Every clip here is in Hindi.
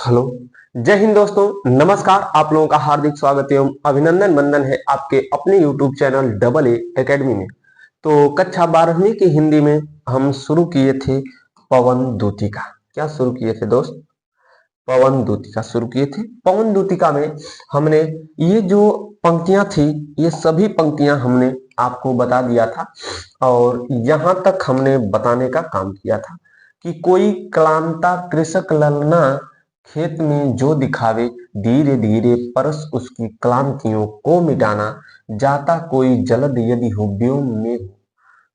हेलो। जय हिंद दोस्तों, नमस्कार। आप लोगों का हार्दिक स्वागत एवं अभिनंदन वंदन है आपके अपने YouTube channel double A academy में। तो कक्षा 12वीं की हिंदी में हम शुरू किए थे पवन दूतिका। क्या शुरू किए थे दोस्त? पवन दूतिका शुरू किए थे। पवन दूतिका में हमने ये जो पंक्तियां थी, ये सभी पंक्तियां हमने आपको बता दिया था और यहाँ तक हमने बताने का काम किया था कि कोई क्लांता कृषक ललना खेत में जो दिखावे, धीरे धीरे परस उसकी क्लांतियों को मिटाना, जाता कोई जलद यदि हो व्योम में हो,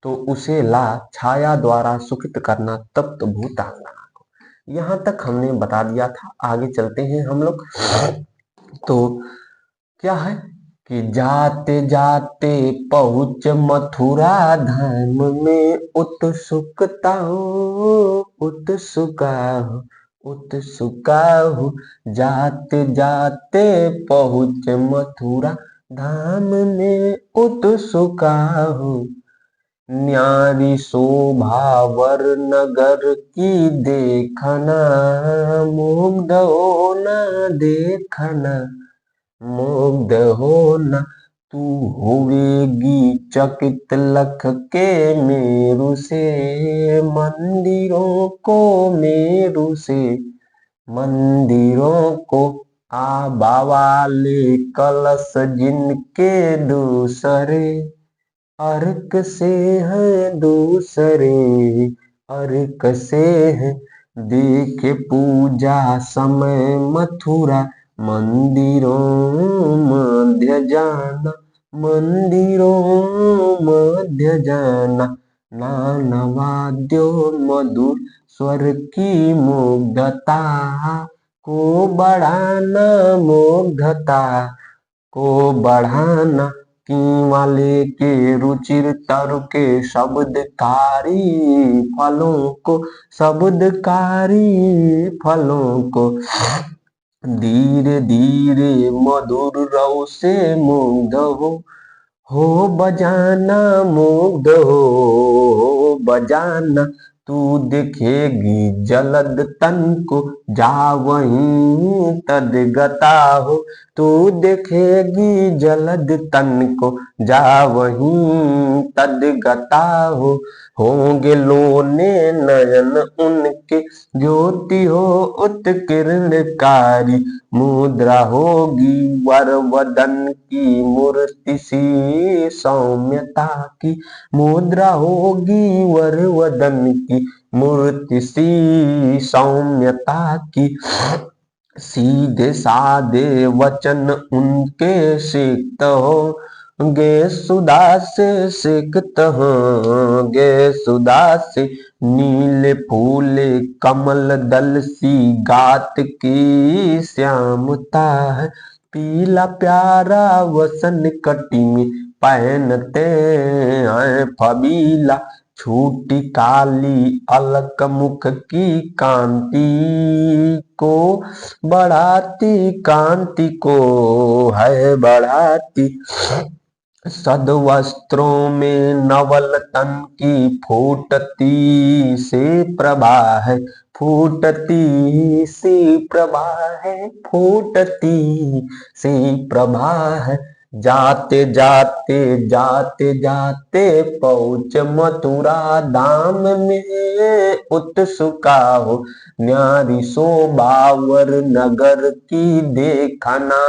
तो उसे ला छाया द्वारा सुखित करना तप्त भूतांगना को। यहाँ तक हमने बता दिया था। आगे चलते हैं हम लोग। तो क्या है कि जाते जाते पहुँच मथुरा धाम में, उत्सुकता हो उत्सुका हो उत्सुका हो, जाते जाते पहुँच मथुरा धाम में उत्सुका हो, न्यारी शोभा वर नगर की देखना, मुग्ध होना देखना, मुग्ध होना, तू होवेगी चकित लख के मेरु से, मंदिरों को मेरु से, मंदिरों को आबा वाले कलश जिनके दूसरे, अर्क से हैं दूसरे, अर्क से हैं, देखे पूजा समय मथुरा, मंदिरों मध्य जाना, मंदिरों मध्य जाना, नाना वाद्यों मधुर स्वर की मुग्धता को बढ़ाना, मुग्धता को बढ़ाना, की वाले के रुचिर तरु के शब्दकारी फलों को, शब्दकारी फलों को, धीरे धीरे मधुर रव से मुग्ध हो बजाना, मुग्ध हो बजाना, तू देखेगी जलद तन को जा वहीं तदगता हो, तू देखेगी जलद तन को जा वहीं तदगता हो, होंगे लोने नयन उनके ज्योति हो उत्किरणकारी, मुद्रा होगी वर वदन की मूर्ति सी सौम्यता की, मुद्रा होगी वर वदन की मूर्ति सी सौम्यता की, सीधे साधे वचन उनके सिक्त होंगे सुधा से सिक्त होंगे सुधा से, नीले फूले कमल दल सी गात की श्यामता है, पीला प्यारा वसन कटी में पहनते हैं फबीला, छूटी काली अलक मुख की कांति को बढ़ाती, कांति को है बढ़ाती, सदवस्त्रों में नवल तन की फूटती से प्रभा है, फूटती सी प्रभा है, फूटती सी प्रभा है, जाते जाते जाते जाते पहुँच मथुरा धाम में उत्सुका हो, न्यारी शोभावर नगर की देखना,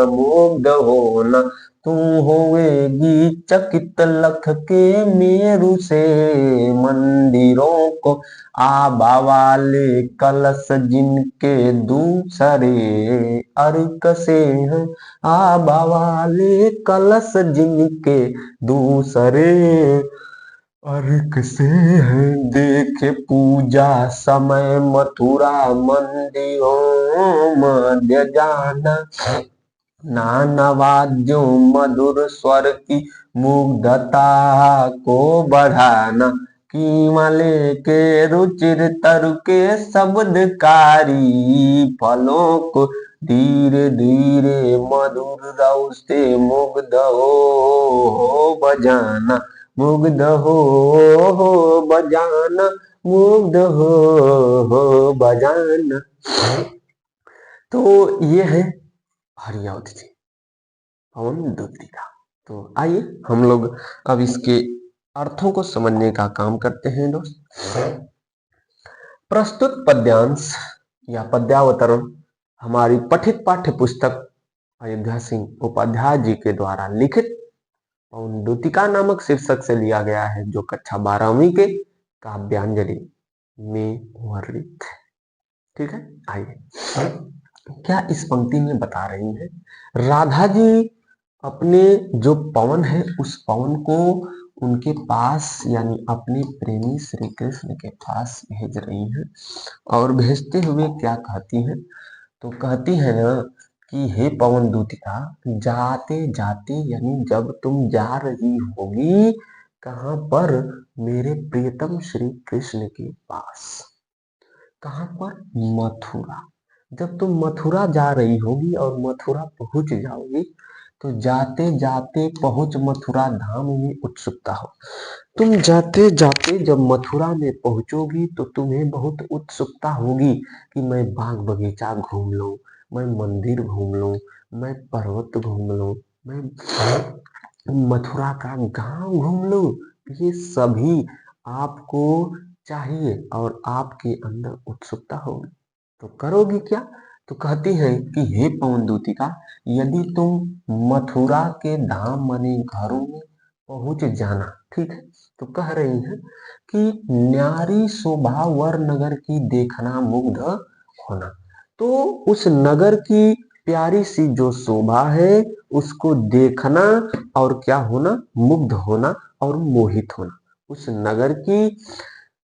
मुग्ध होना, तू होवेगी चकित लख के मेरु से, मंदिरों को आबा वाले कलश जिनके दूसरे, अर्क से हैं आबा वाले कलश जिनके दूसरे, अर्क से है, देखे पूजा समय मथुरा, मंदिरों मध्य जाना, नाना वाद्यों मधुर स्वर की मुग्धता को बढ़ाना, कीमा लेके रुचिर तरु के शब्दकारी फलों को, धीरे धीरे मधुर रव से मुग्ध हो बजाना, मुग्ध हो बजाना, मुग्ध हो बजाना। तो ये है हरियावत जी, पवन दूतिका। तो आइए हम लोग अब इसके अर्थों को समझने का काम करते हैं दोस्त। प्रस्तुत पद्यांश या पद्यावतरण हमारी पठित पाठ्य पुस्तक अयोध्या सिंह उपाध्याय जी के द्वारा लिखित पवन दूतिका नामक शीर्षक से लिया गया है, जो कक्षा 12वीं के काव्यांजलि में वर्णित है। ठीक है, आइए क्या इस पंक्ति में बता रही है, राधा जी अपने जो पवन है उस पवन को उनके पास यानी अपने प्रेमी श्री कृष्ण के पास भेज रही हैं, और भेजते हुए क्या कहती हैं, तो कहती है ना कि हे पवन दूतिका, जाते जाते यानी जब तुम जा रही होगी कहां पर, मेरे प्रियतम श्री कृष्ण के पास। कहां पर, मथुरा। जब तुम मथुरा जा रही होगी और मथुरा पहुंच जाओगी, तो जाते जाते पहुंच मथुरा धाम में उत्सुकता हो। तुम जाते जाते जब मथुरा में पहुंचोगी तो तुम्हें बहुत उत्सुकता होगी कि मैं बाग बगीचा घूम लूं, मैं मंदिर घूम लूं, मैं पर्वत घूम लूं, मैं मथुरा का गांव घूम लूं। ये सभी आपको चाहिए और आपके अंदर उत्सुकता होगी, तो करोगी क्या। तो कहती है कि हे पवन दूतिका, यदि तुम मथुरा के धाम माने घरों में पहुंच जाना, ठीक है, तो कह रही है कि न्यारी शोभा वर नगर की देखना मुग्ध होना। तो उस नगर की प्यारी सी जो शोभा है उसको देखना और क्या होना, मुग्ध होना और मोहित होना। उस नगर की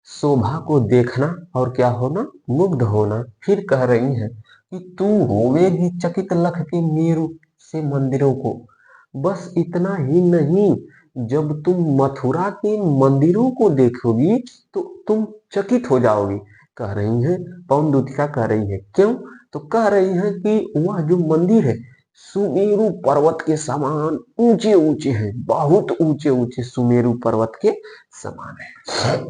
शोभा को देखना और क्या होना, मुग्ध होना। फिर कह रही है कि तू होवेगी चकित लख के मेरु से मंदिरों को। बस इतना ही नहीं, जब तुम मथुरा के मंदिरों को देखोगी तो तुम चकित हो जाओगी। कह रही है, पवन दूतिका कह रही है, क्यों, तो कह रही है कि वह जो मंदिर है सुमेरु पर्वत के समान ऊंचे ऊंचे हैं, बहुत ऊंचे ऊंचे सुमेरु पर्वत के समान है।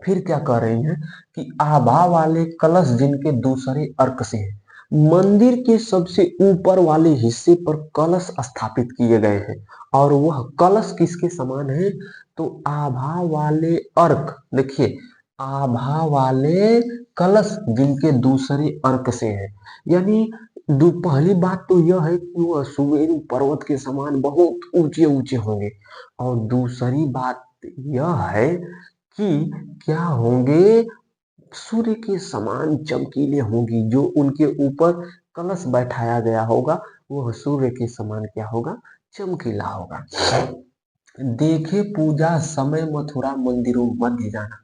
फिर क्या कह रही हैं कि आभा वाले कलश जिनके दूसरे अर्क से है। मंदिर के सबसे ऊपर वाले हिस्से पर कलश स्थापित किए गए हैं, और वह कलश किसके समान है, तो आभा वाले अर्क। देखिए, आभा वाले कलश जिनके दूसरे अर्क से है, यानी पहली बात तो यह है कि वह सुमेरु पर्वत के समान बहुत ऊंचे ऊंचे होंगे, और दूसरी बात यह है कि क्या होंगे, सूर्य के समान चमकीले होंगी। जो उनके ऊपर कलश बैठाया गया होगा वह सूर्य के समान क्या होगा, चमकीला होगा। देखे पूजा समय मथुरा मंदिरों मध्य जाना।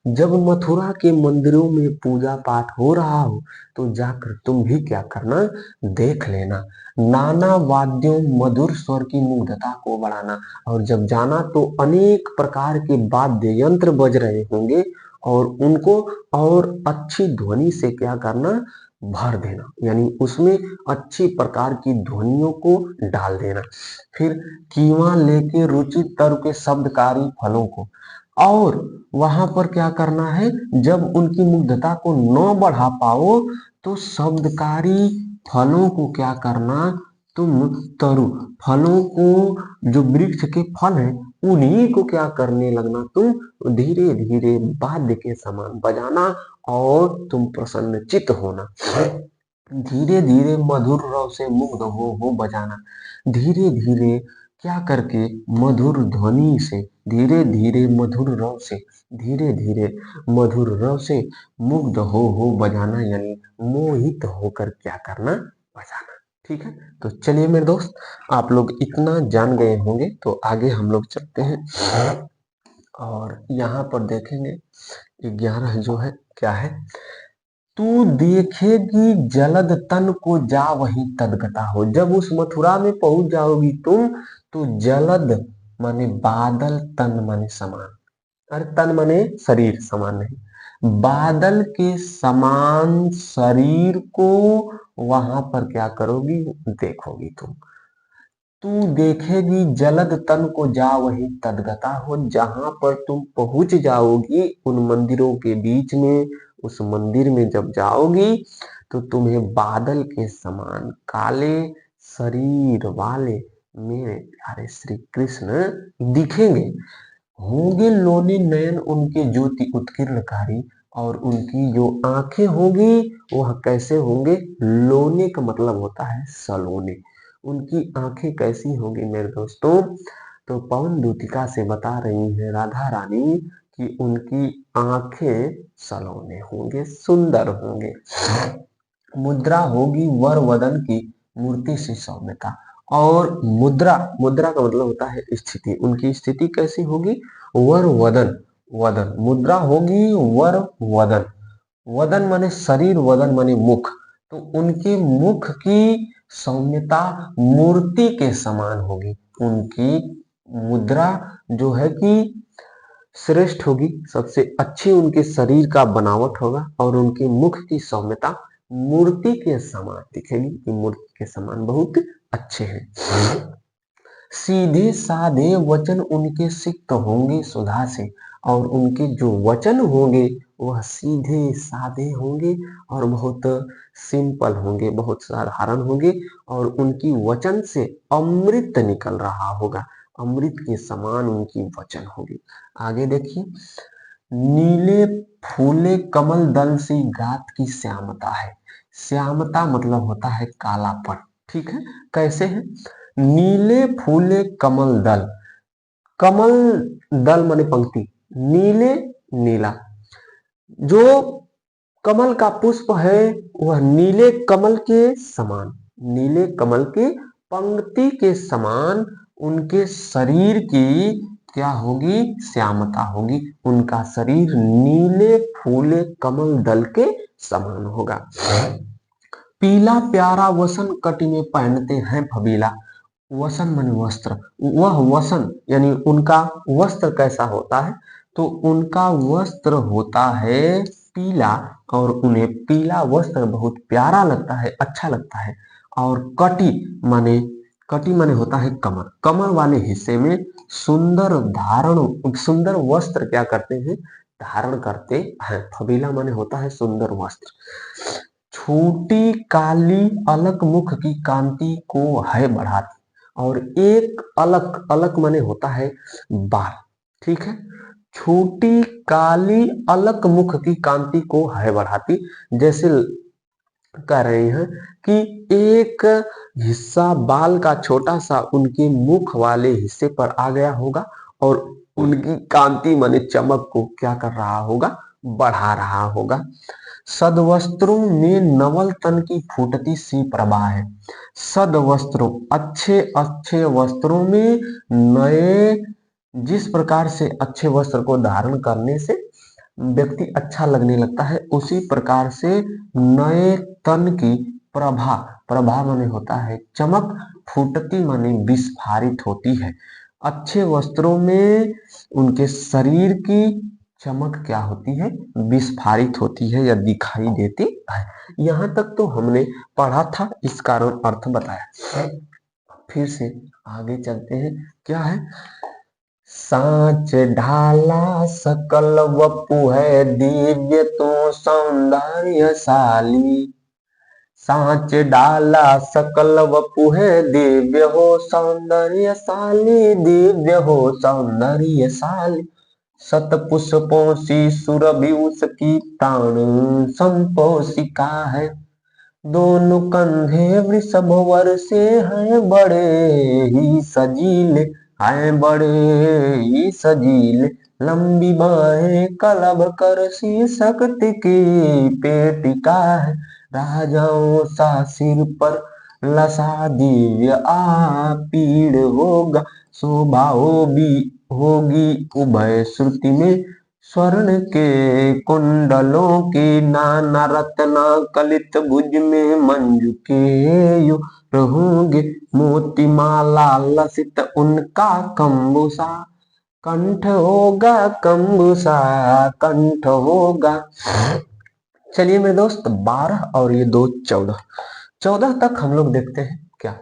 जब मथुरा के मंदिरों में पूजा पाठ हो रहा हो तो जाकर तुम भी क्या करना, देख लेना। नाना वाद्यों मधुर स्वर की मुग्धता को बढ़ाना। और जब जाना तो अनेक प्रकार के वाद्य यंत्र बज रहे होंगे, और उनको और अच्छी ध्वनि से क्या करना, भर देना, यानी उसमें अच्छी प्रकार की ध्वनियों को डाल देना। फिर कीवा लेके रुचि तरु के शब्दकारी फलों को, और वहां पर क्या करना है, जब उनकी मुग्धता को न बढ़ा पाओ तो शब्दकारी फलों को क्या करना, तुम तरु फलों को, जो वृक्ष के फल हैं उन्हीं को क्या करने लगना, तुम धीरे धीरे वाद्य के समान बजाना और तुम प्रसन्नचित्त होना। धीरे धीरे मधुर रव से मुग्ध हो बजाना। धीरे धीरे क्या करके, मधुर ध्वनि से, धीरे धीरे मधुर रव से, धीरे धीरे मधुर रव से मुग्ध हो बजाना, यानी मोहित होकर क्या करना, बजाना। ठीक है, तो चलिए मेरे दोस्त, आप लोग इतना जान गए होंगे, तो आगे हम लोग चलते हैं और यहाँ पर देखेंगे 11 जो है क्या है, तू देखेगी जलद तन को जा वहीं तदगता हो। जब उस मथुरा में पहुंच जाओगी तुम, तो जलद माने बादल, तन माने समान, अरे तन माने शरीर, समान नहीं, बादल के समान शरीर को वहां पर क्या करोगी, देखोगी तुम। तू देखेगी जलद तन को जा वही तदगता हो। जहां पर तुम पहुंच जाओगी उन मंदिरों के बीच में, उस मंदिर में जब जाओगी तो तुम्हें बादल के समान काले शरीर वाले मेरे प्यारे श्री कृष्ण दिखेंगे। होंगे लोने नयन उनके ज्योति उत्कीर्णकारी, और उनकी जो आंखें होंगी वह कैसे होंगे? लोने का मतलब होता है सलोने। उनकी आंखें कैसी होंगी मेरे दोस्तों? तो पवन दूतिका से बता रही है राधा रानी कि उनकी आंखें सलोने होंगे, सुंदर होंगे। मुद्रा होगी वर वदन की मूर्ति सी सौम्यता। और मुद्रा, मुद्रा का मतलब होता है स्थिति। उनकी स्थिति कैसी होगी? वर वदन, वदन मुद्रा होगी वर वदन। वदन माने शरीर, वदन माने मुख। तो उनके मुख की सौम्यता मूर्ति के समान होगी। उनकी मुद्रा जो है कि श्रेष्ठ होगी, सबसे अच्छी उनके शरीर का बनावट होगा, और उनके मुख की सौम्यता मूर्ति के समान दिखेगी कि मूर्ति के समान बहुत अच्छे हैं। सीधे साधे वचन उनके सिक्त होंगे सुधा से, और उनके जो वचन होंगे वह सीधे साधे होंगे और बहुत सिंपल होंगे, बहुत साधारण होंगे, और उनकी वचन से अमृत निकल रहा होगा, अमृत के समान उनकी वचन होगी। आगे देखिए, नीले फूले कमल दल सी गात की श्यामता है। श्यामता मतलब होता है कालापन, ठीक है। कैसे है? नीले फूले कमल दल, कमल दल माने पंक्ति, नीले नीला, जो कमल का पुष्प है वह नीले कमल के समान, नीले कमल के पंक्ति के समान उनके शरीर की क्या होगी? श्यामता होगी। उनका शरीर नीले फूले कमल दल के समान होगा। पीला प्यारा वसन कटी में पहनते हैं फबीला। वसन माने वस्त्र, वह वसन यानी उनका वस्त्र कैसा होता है? तो उनका वस्त्र होता है पीला, और उन्हें पीला वस्त्र बहुत प्यारा लगता है, अच्छा लगता है। और कटी माने, कटी माने होता है कमर, कमर वाले हिस्से में सुंदर धारण, सुंदर वस्त्र क्या करते हैं? धारण करते हैं। फबीला माने होता है सुंदर वस्त्र। छोटी काली अलक मुख की कांति को है बढ़ाती, और एक अलक, अलक माने होता है बाल, ठीक है। छोटी काली अलक मुख की कांति को है बढ़ाती, जैसे कह रहे हैं कि एक हिस्सा बाल का छोटा सा उनके मुख वाले हिस्से पर आ गया होगा, और उनकी कांति माने चमक को क्या कर रहा होगा? बढ़ा रहा होगा। सदवस्त्रों में नवल तन की फूटती सी प्रभा है। सदवस्त्रों, अच्छे अच्छे वस्त्रों में, नए, जिस प्रकार से अच्छे वस्त्र को धारण करने से व्यक्ति अच्छा लगने लगता है, उसी प्रकार से नए तन की प्रभा, प्रभा माने होता है चमक, फूटती माने विस्फारित होती है। अच्छे वस्त्रों में उनके शरीर की चमक क्या होती है? विस्फारित होती है या दिखाई देती है। यहां तक तो हमने पढ़ा था, इस कारण अर्थ बताया। फिर से आगे चलते हैं। क्या है? सांच ढाला सकल वपु है दिव्य तो सौंदर्यशाली। सांच डाला सकल वपु है दिव्य हो सौंदर्यशाली, दिव्य हो सौंदर्यशाली। सत पुष्पों सी सुरभि उसकी प्राण संपोषिका है। दोनों कंधे वृषभ वर से हैं बड़े ही सजीले, हैं बड़े ही सजीले। लंबी बाहें कलब कर सी शक्ति की पेटिका है। राजाओं सा सिर पर लसा दिव्य पीड़ होगा। शोभाओ भी होगी उभय श्रुति में, स्वर्ण के कुंडलों की नाना रत्ना कलित भुज में मंजू के यो रहूंगे। मोती माला लसित उनका कंबुसा, कंठ होगा कंबुसा, कंठ होगा। चलिए मेरे दोस्त, 12 और ये 2 14, 14 तक हम लोग देखते हैं। क्या?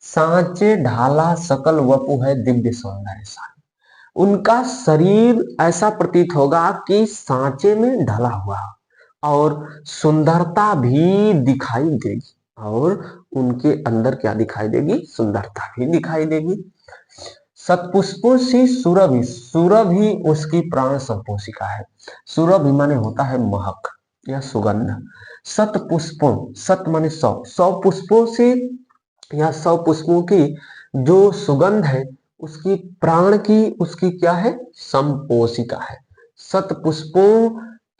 सांचे ढाला सकल वपु है दिव्य सौंदर्यशाली। उनका शरीर ऐसा प्रतीत होगा कि सांचे में ढला हुआ, और सुंदरता भी दिखाई देगी, और उनके अंदर क्या दिखाई देगी, सुंदरता भी दिखाई देगी। सतपुष्पों से सुरभि, सुरभि उसकी प्राण संपोषिका है। सुरभि माने होता है महक या सुगंध। सतपुष्पों, सत माने सौ, सौ पुष्पों से या सौ पुष्पों की जो सुगंध है उसकी प्राण की, उसकी क्या है, संपोषिका है। सत पुष्पों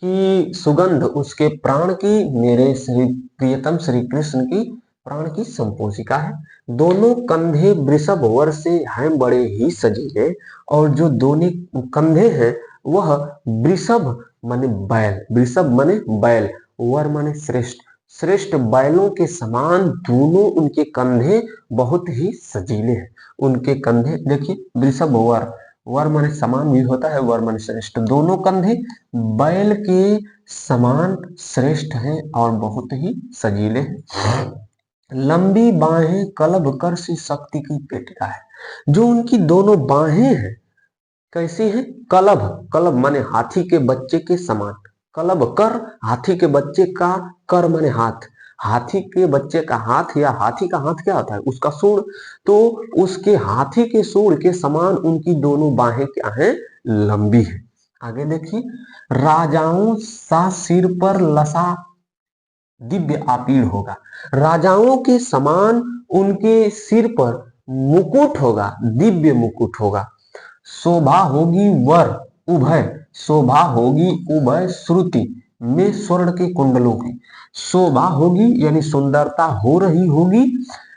की सुगंध उसके प्राण की, मेरे श्री प्रियतम श्री कृष्ण की प्राण की संपोषिका है। दोनों कंधे वृषभ वर से हैं बड़े ही सजीले, और जो दोनों कंधे हैं वह वृषभ माने बैल, वृषभ माने बैल, वर माने श्रेष्ठ, श्रेष्ठ बैलों के समान दोनों उनके कंधे बहुत ही सजीले हैं। उनके कंधे देखिए, वृषभ वर, वर माने समान भी होता है, वर माने श्रेष्ठ, दोनों कंधे बैल के समान श्रेष्ठ हैं और बहुत ही सजीले हैं। लंबी बाहें कलभ कर सी शक्ति की पेटिका है। जो उनकी दोनों बाहें हैं कैसी है, कलभ, कलभ माने हाथी के बच्चे के समान, कलभ कर, हाथी के बच्चे का, कर माने हाथ, हाथी के बच्चे का हाथ, या हाथी का हाथ क्या होता है, उसका सूंड, तो उसके हाथी के सूंड के समान उनकी दोनों बाहें क्या है, लंबी है। आगे देखिए, राजाओं सा सिर पर लसा दिव्य आपीड़ होगा, राजाओं के समान उनके सिर पर मुकुट होगा, दिव्य मुकुट होगा। शोभा होगी वर उभय, शोभा होगी उभय श्रुति में स्वर्ण के कुंडलों की, शोभा होगी यानी सुंदरता हो रही होगी,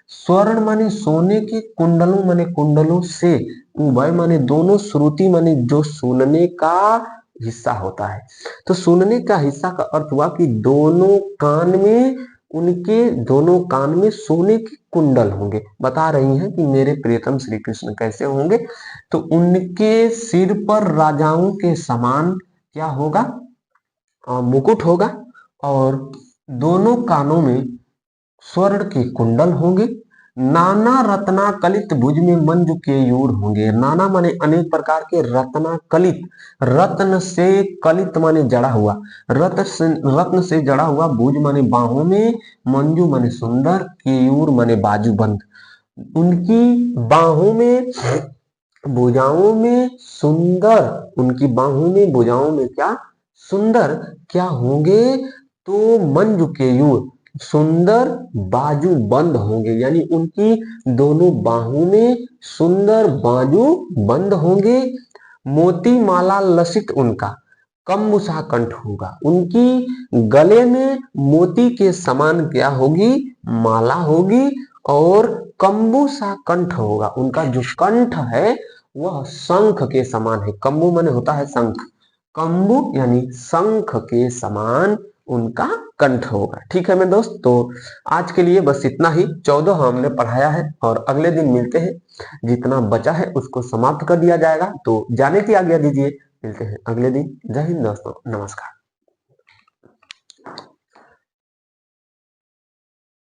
स्वर्ण माने सोने के, कुंडलों माने कुंडलों से, उभय माने दोनों, श्रुति माने जो सुनने का हिस्सा होता है। तो सुनने का हिस्सा का अर्थ हुआ कि दोनों कान में, उनके दोनों कान में सोने के कुंडल होंगे। बता रही हैं कि मेरे प्रियतम श्री कृष्ण कैसे होंगे, तो उनके सिर पर राजाओं के समान क्या होगा, मुकुट होगा, और दोनों कानों में स्वर्ण के कुंडल होंगे। नाना रत्ना कलित भुज में मंजू के यूर होंगे, नाना माने अनेक प्रकार के, रत्ना कलित, रत्न से कलित माने जड़ा हुआ, रत्न से जड़ा हुआ, भुज माने बाहों में, मंजू माने सुंदर, केयूर माने बाजूबंद, उनकी बाहों में, भुजाओं में सुंदर, उनकी बाहों में भुजाओं में क्या, सुंदर क्या होंगे, तो मंजू केयूर, सुंदर बाजू बंद होंगे, यानी उनकी दोनों बाहों में सुंदर बाजू बंद होंगे। मोती माला लसित उनका कम्बुसा कंठ होगा, उनकी गले में मोती के समान क्या होगी, माला होगी, और कम्बु सा कंठ होगा, उनका जो कंठ है वह शंख के समान है। कम्बु माने होता है शंख, कम्बु यानी शंख के समान उनका कंठ होगा। ठीक है मेरे दोस्त, तो आज के लिए बस इतना ही, 14 हमने पढ़ाया है, और अगले दिन मिलते हैं, जितना बचा है उसको समाप्त कर दिया जाएगा। तो जाने की आज्ञा दीजिए, मिलते हैं अगले दिन। जय हिंद दोस्तों, नमस्कार।